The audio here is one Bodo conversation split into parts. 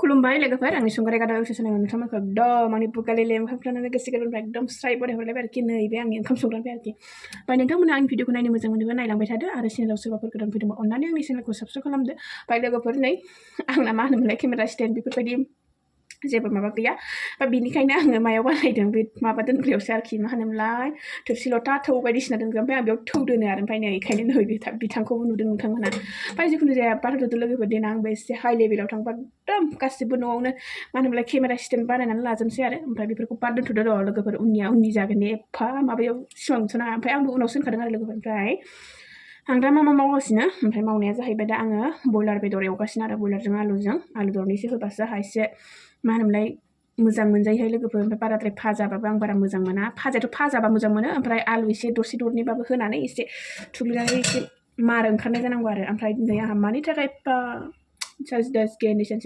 खुलुमबाय लोगोफोर आंनि संगारि गादा एक्सेसनाव नोंथांमोनखौ एकदम आंनि बुगालिले ओंखामफ्रानो गोसो गोरबोनिफ्राय एकदम स्राय बरायहरलायबाय आरोखि नैबे आंनि ओंखाम संग्रानिफ्राय आरोखि ओमफ्राय नोंथांमोना आंनि भिडिअखौ नायनो मोजां मोनोबा नायलांबाय थादो आरो चेनेलाव सोरबाफोर गोदान फैदोंबा अननानै आंनि चेनेलखौ साबस्क्राइब खालामदो ओमफ्राय लोगोफोर नै आंना मा होनोमोनलाय केमेरा स्टेन्ड बेफोरबायदि जेबो माबा गैया बा बिनिखायनो आङो मायाव बानायदों बे माबा दोनग्रायावसो आरोखि मा होनोमोनलाय थोरसि लथा थौ बायदिसिना दोनग्रा ओमफ्राय आं बेयाव थौ दोनो आरो ओमफ्राय नै बेखायनो नै बिथांखौबो नुदों नोंथांमोना ओमफ्राय जिखुनु जाया बाथौजों लोगोफोर देनां आंबो एसे हाइ लेभेलाव थांबा एकदम गासिबो न'आवनो मा होनोमोनलाय केमेरा स्टेन्ड बानायनानै लाजोबनोसै आरो ओमफ्राय बेफोरखौ बाद दोनथ'दो र' लोगोफोर उननि जागोन दे एफा माबायाव सिमां नुस'ना ओमफ्राय आंबो उनावसो होनखादों आरो लोगोफोर ओमफ्राय आं दा मा मावगासिनो ओमफ्राय मावनाया जाहैबाय दा आङो बयलार बेदर एवगासिनो आरो बयलारजों आलु दरनैसो होबासो एसे मा होनोमोनलाय मोजां मोनजायोहाय लोगोफोर ओमफ्राय बाराद्राय फाजाबाबो आं बारा मोजां मोना फाजायाथ' फाजाबा मोजां मोनो ओमफ्राय आलु एसे दरसे दरनैबाबो होनानै एसे थुग्लिनानै एसे मार ओंखारनाय जानांगौ आरो ओमफ्राय नै आंहा मानि थाखाय एफा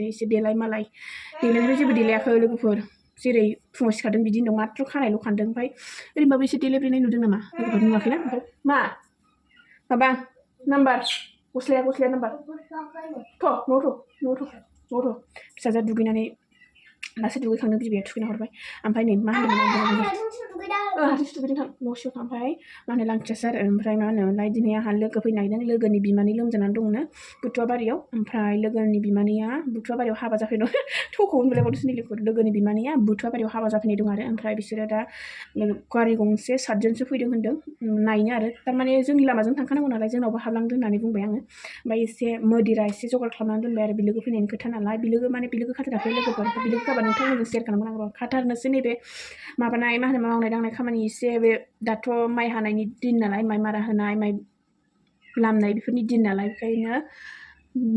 एसे देलाय मालाय देलायनिफ्राय जेबो देलायाखै लोगोफोर जेरै फुङाव सिखारदों बिदि दं माथ्र' खानायल' खानदों ओमफ्राय ओरैनोबाबो एसे देलायब्रेनाय नुदों नामा लोगोफोर नुवाखैना ओमफ्राय माबा नाम्बार गस्लाया नाम्बार न'आव फिसाजोआ दुगैनानै दासो दुगैखांदों बिबैया थुखैना हरबाय ओमफ्राय नै मा होनोमोन हारसिंसो दुगैदों न' सिङाव ओमफ्राय मा होनो लांथियासो आरो ओमफ्राय मा होनोमोनलाय दिनै आंहा लोगो फैनो नागिरदों लोगोनि बिमानै लोमजानानै दंनो बुथुवाबारियाव ओमफ्राय लोगोनि बिमानैया बुथुवाबारियाव हाबा जाफैनो थौखौ मोनलायबावदोंसो लोगोफोर लोगोनि बिमानैया बुथुवाबारियाव हाबा जाफैनाय दं आरो ओमफ्राय बिसोरो दा गारि गंसे 7 जनसो फैदों होनदों नायनो आरो थारमाने जोंनि लामाजों थांखानांगौ नालाय जोंनावबो हाबलांदों होननानै बुंबाय आङो ओमफ्राय एसे मदिरा एसे जगार खालामनानै दोनबाय आरो बिलोगो फैनायनि खोथा नालाय बिलोगो खाथाराखै लोगोफोर बिलोगो खाबा नोंथांमोनजों शेयार खालामगोन आं खाथारनोसै नैबे माबानाय मा होनो मावनाय दांनाय खामानि एसे बे दाथ' माइ हानायनि दिन नालाय माइ मारा होनाय माइ लामनाय बेफोरनि दिन नालाय ओंखायनो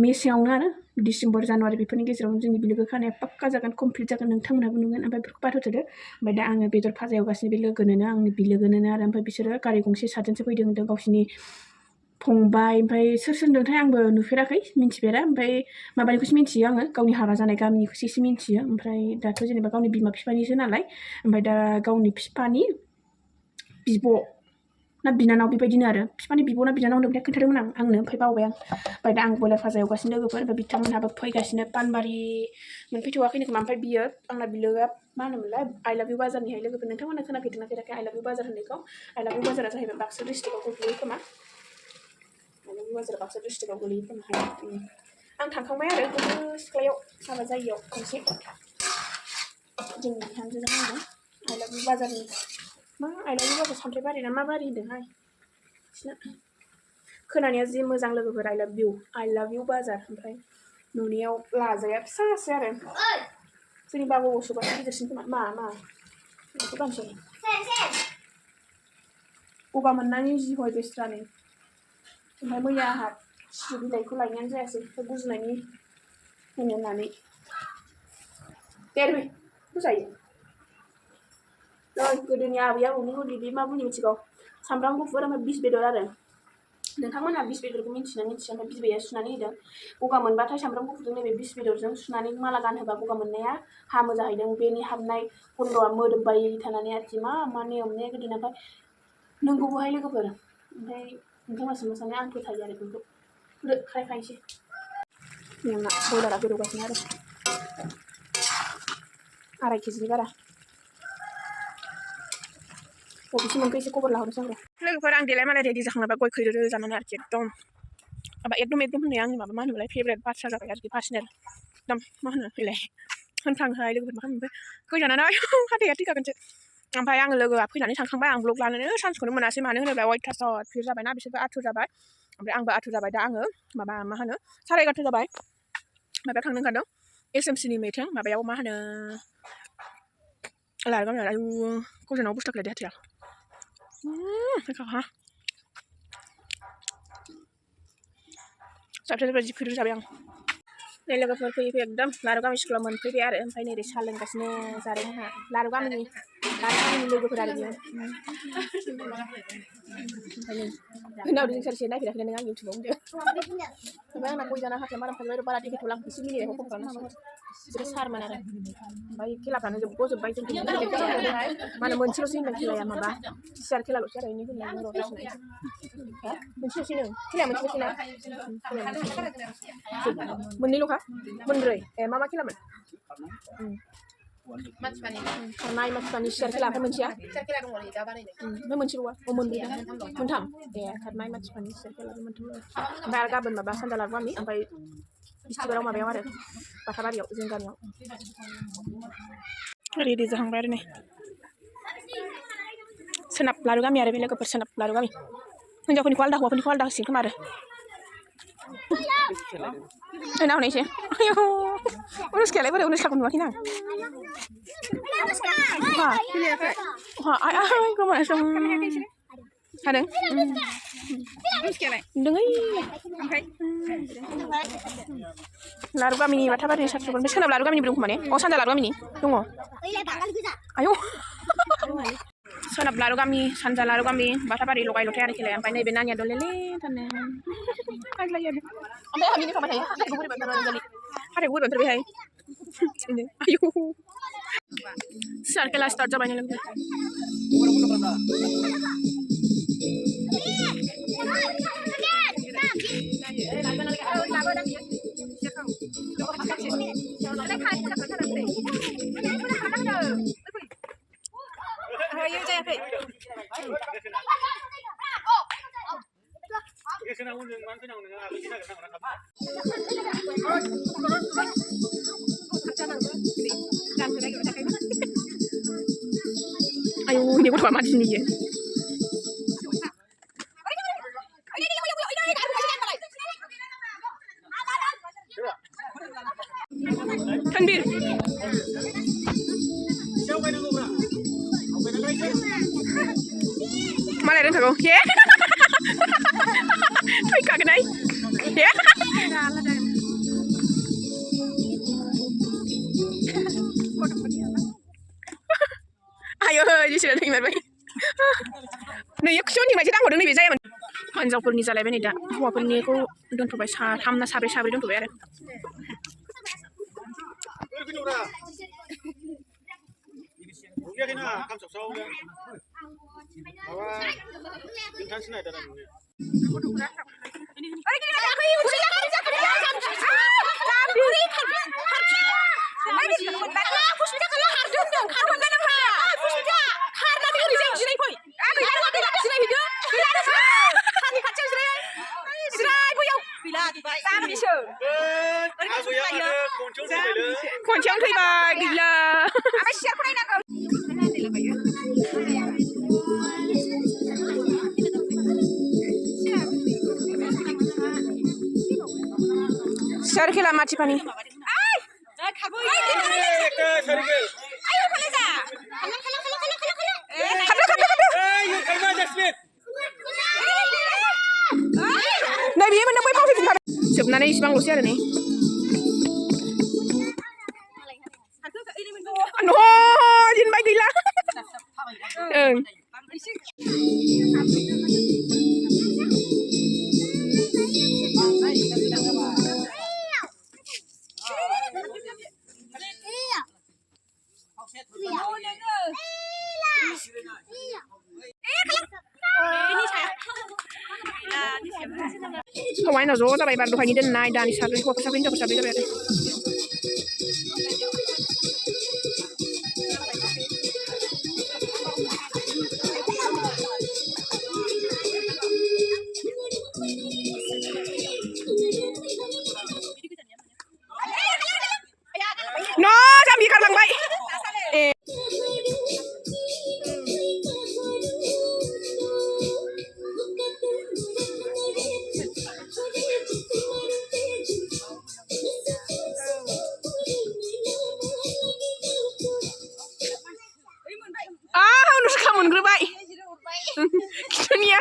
मेसेङावनो आरो डिसेम्बर जानुवारि बेफोरनि गेजेरावनो जोंनि बिलोगो खानाया पाक्का जागोन कमप्लिट जागोन नोंथांमोनहाबो नुगोन ओमफ्राय बेफोरखौ बाथ'थोदो ओमफ्य दा आङो बेदर फाजा एवगासिनो बे लोगोनोनो आंनि बिलोगोनोनो आरो ओमफ्राय बिसोरो गारि गंसे 7 जनसो फैदों होनदों गावसिनि फंबाय ओमफ्राय सोर होनदोंथाय आंबो नुफेराखै मिन्थिफेरा ओमफ्राय माबानिखौसो मिन्थियो आङो गावनि हाबा जानाय गामिनिखौसो एसे मिन्थियो ओमफ्राय दाथ' जेनेबा गावनि बिमा बिफानिसो नालाय ओमफ्राय दा गावनि बिफानि बिब' ना बिनानाव बेबायदिनो आरो बिफानि बिब' ना बिनानाव होनदोंमोन खोन्थादोंमोन आंनो ओमफ्राय बावबाय आं ओमफ्राय दा आं बयलार फाजा एवगासिनो लोगोफोर ओमफ्राय बिथांमोनहाबो फैगासिनो पानबारि मोनफैथ'वाखैनो खोमा ओमफ्राय बियो आंना बिलोगोआ मा होनोमोनलाय आइ लाभ इउ बाजारनिहाय लोगोफोर नोंथांमोना खोनाफेरदोंना फेराखै आइ लाभ इउ बाजार होननायखौ आइ लाभ इउ बाजारा जाहैबाय बाक्सा डिस्ट्रिक्टआव गोग्लैयो खोमा आइ लाभ इउ बाजारा बाक्सा डिस्ट्रिक्टआव गोग्लैयो खोमाहाय आं थांखांबाय आरो गोदो सिख्लायाव हाबा जायियाव खनसे जोंनि बिहामजोजों आंजों आइ लाभ इउ बाजारनि मा आइ लाभ इउ बाजार सामथाइबारि ना मा बारि होनदोंहाय बिसोरना खोनानाया जि मोजां लोगोफोर आइ लाभ इउ बाजार ओमफ्राय नुनायाव लाजाया फिसासो आरो जोंनि बाबु असुबासो गिदिरसिन खोमा मा बेखौ गानसै गगा मोननानै जि हय बेस्रानि ओमफ्राय मैया आंहा सिब्रु बिलाइखौ लायनायानो जायासै गुजुनायनि होनो होननानै देरबो जायो गोदोनि आबै आबौनि मुलि बे मा मुलि मिथिगौ सामब्राम गुफुर ओमफ्राय बिस बेदर आरो नोंथांमोनहा बिस बेदरखौ मिन्थिना मिन्थिया ओमफ्राय बिबैया सुनानै होदों गगा मोनबाथाय सामब्राम गुफुरजों नैबे बिस बेदरजों सुनानै माला गानहोबा गगा मोननाया हामो जाहैदों बेनि हाबनाय बन्द'आ मोदोमबाय थानानै आरोखि मा नेम ने गोदोना ओमफ्राय नंगौबोहाय लोगोफोर ओमफ्राय नोंथांमोना सोंनो सानो आं फोथायो आरो बेखौ खायखायसै जोंना बयलारा गोदौगासिनो आरो 2.5 केजिनि बारा बबेसिम मोनखो एसे खबर लाहरनोसै आं लोगोफोर आं देलाय मालाय रेडि जाखांनाबा गय खैरो जानानै आरोखि एकदम होननाया आंनि माबा मा होनोमोनलाय फेभरेट बाथ्रा जाबाय आरोखि पार्सनेल एकदम मा होनो फैलाय होनफ्रांहाय लोगोफोर मा खालामो गय जानानै हाथाया थैखागोनसो ओमफ्राय आङो लोगोआ फैनानै थांखांबाय आं ब्लग लानोनो चान्सखौनो मोनासै मानो होनोब्ला अयथासार भिर जाबायना बिसोरबो आथुर जाबाय ओमफ्राय आंबो आथुर जाबाय दा आङो माबा मा होनो 11:30 जाबाय माबायाव थांनो ओंखारदों SMCनि मिटिं माबायाव मा होनो गोजानाव बुस्थु खालायदे हाथिया साबसिन जि भिर जाबाय आं नै लोगोफोर फैयै एकदम लारु गामि स्कुलाव मोनफैबाय आरो ओमफ्राय नै साहा लोंगासिनो जादों आंहा लारु गामिनि लोगोफोर आरो बियो उनाव रिंसारसे नायफेराखै नों आं इउटुबाव होनदों ओमफ्राय आंना गय जाना हाथाया माराम खालामबाय बारा टिकेटखौ एसे मिनिनायखौ खम खालामनांगौ बिसोरो सारमोन आरो ओमफ्य खेलाफ्रानो जोबबाय जों मा होनो मोनसेल'सै होनदों खेलाया माबा सियार खेलाल'सै आरो इनि होननाय मोनसेल'सै खेलाया मोनसेल'सै ना मोननैल'खा kah? Beneran. Mama kilaman. Karena macam share kila apa mencia? Share kila dong orang Jawa ni. Mencia luar, mencia. Mentam. Karena macam share kila mentam. Sampai harga ben maba sandal arwah mi, sampai istiqomah maba yang ada. Pasal dia ujungkan yang. Ready zahang bayar ni. Senap lalu kami ada bila ke senap lalu kami. Menjauh pun kual dah sih kemarin. Nào này chị. Ayo. Urus kaya lebar urus kakun makin nang. Wah. Wah, ay kau mana sang. Ada. Urus kaya. Dengai. Lalu kami ni mata bari satu. Meski nak lalu kami ni belum kemana? Oh, sandal lalu kami ni. Tunggu. Ayo. Sonap lalu kami, sandal lalu kami, bata bari lokai lokai ada kile, sampai ni benanya dolele, tanah. Agak lagi ada. Sampai kami ni sama saya, ada guru bentar lagi. Ada guru bentar behai. Ayo. Sar kelas start jabannya lagi. Ayo, ini aku mati sini je. Tanbir. Mana ada tak kau? Ya? Thôi cả cái này. Ya? Ayo, jadi sudah tinggal baik. Nih, yuk sih nih macam dah udah nih bisa ya man. Hiन्जावफोरनि जालायबाय नै दा हौवाफोरनिखौ दोनथ'बाय साथाम ना साब्रै दोनथ'बाय आरो Koncang thैबाय गैला Share खेला माथि पानी नै बियो मोननो बै फाव फैफिनखाबाय जोबनानै इसिबांल'सै आरो नै No, jinbai gila. Hawai nó rố ra bài bản đồ hành như đơn này đàn đi sạp đi qua sạp đi cho sạp đi cho bé nó làm gì cả bằng vậy nó sẽ không được vậy cái này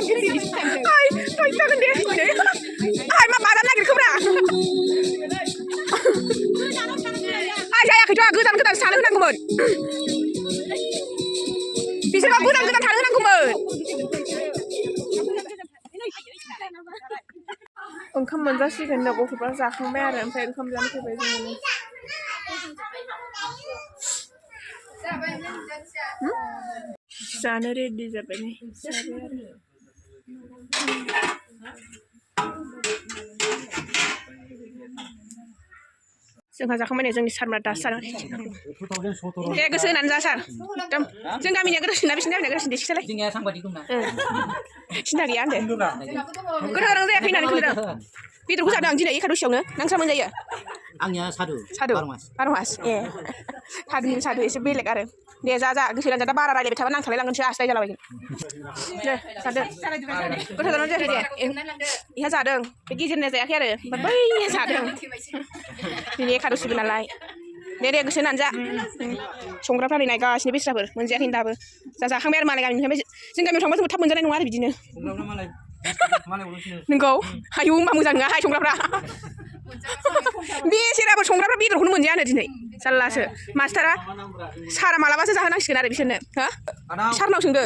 Ay, thôi जागोन दे आय मा बाजानो नागिरखोब्रा आय जायाखैथ' गोदान गोदान सानो होनांगौमोन बिसोरबा गोदान गोदान थानो होनांगौमोन ओंखाम मोनजासिगोन दा गथ'फ्रा जाखांबाय आरो ओमफ्राय ओंखाम जानो फैबाय जोङो जानो रेडि जाबाय नै जाबाय आरो जोंहा जाखांबाय नै जोंनि सारमोना दासो जानानै दे गोसो होनानै जा सार एकदम जों गामिनिया गोदावसिन ना बिसिनि गामिनिया गोदावसिन दे खिथालाय सिन्था गैया होनदो गोथाव गोथाव जायाखै होननानै खोनादों बेदरखौ जादों आं दिनै एकादशियावनो नोंस्रा मोनजायो आंनिया सादु बार' मास ए सादु एसे बेलेग आरो दे जा गोसो होनानै जा दा बारा रायलायबाय थाबा नांथालायलांगोनसो आस्राय जालाबायगोन दे जादो गोथाव जानानै जायाखै दे इहा जादों बे गेजेरनिया जायाखै आरो ओमफ्राय बैया जादों दिनै एकादशिबो नालाय दे गोसो होनानै जा संग्राफ्रा नै नायगासिनो बेस्राफोर मोनजायाखै दाबो जाखांबाय आरो मालाय गामिनिफ्राय जों गामियाव थांबा जोंबो थाब मोनजानाय नङा आरो बिदिनो नोंगौ आयौ होनबा मोजां नङाहाय संग्राफ्रा बेसेराबो संग्राफ्रा बेदरखौनो मोनजायानो दिनै जारलासो मास्टारा सारा मालाबासो जाहोनांसिगोन आरो बिसोरनो हो सारनाव सोंदो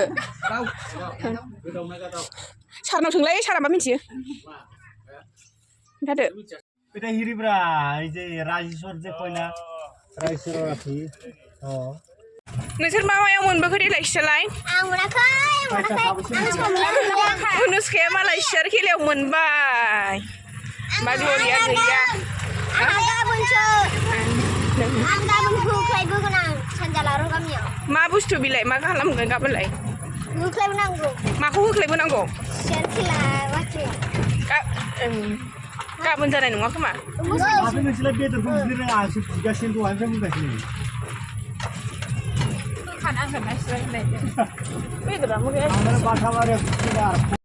सारनाव सोंलाय सारा मा मिथियो खोन्थादो এটা হিরিব্রা এই যে রাজেশ্বর যে কয়না রাজেশ্বর আছে नोंसोर मा मायाव मोनबोखो देलाय खिथालाय आं मोनाखै अनुष्काया मालाय सियार खेलायाव मोनबाय मा ग्ल'रिया गैया आं गाबोन होख्लायबोगोन आं सानजालार गामियाव मा बुस्थु बिलाय मा खालामगोन गाबोनलाय होख्लायबोनांगौ माखौ होख्लायबोनांगौ सियार खेला बाथि गाबोन जानाय नङा खोमा आरो नोंसोरलाय बेदरखौ बुजिनो रोङा आंसो बुजिगासिनो दहायनिफ्राय बुंगासिनो बेदरा मोजां बाथा बारियाव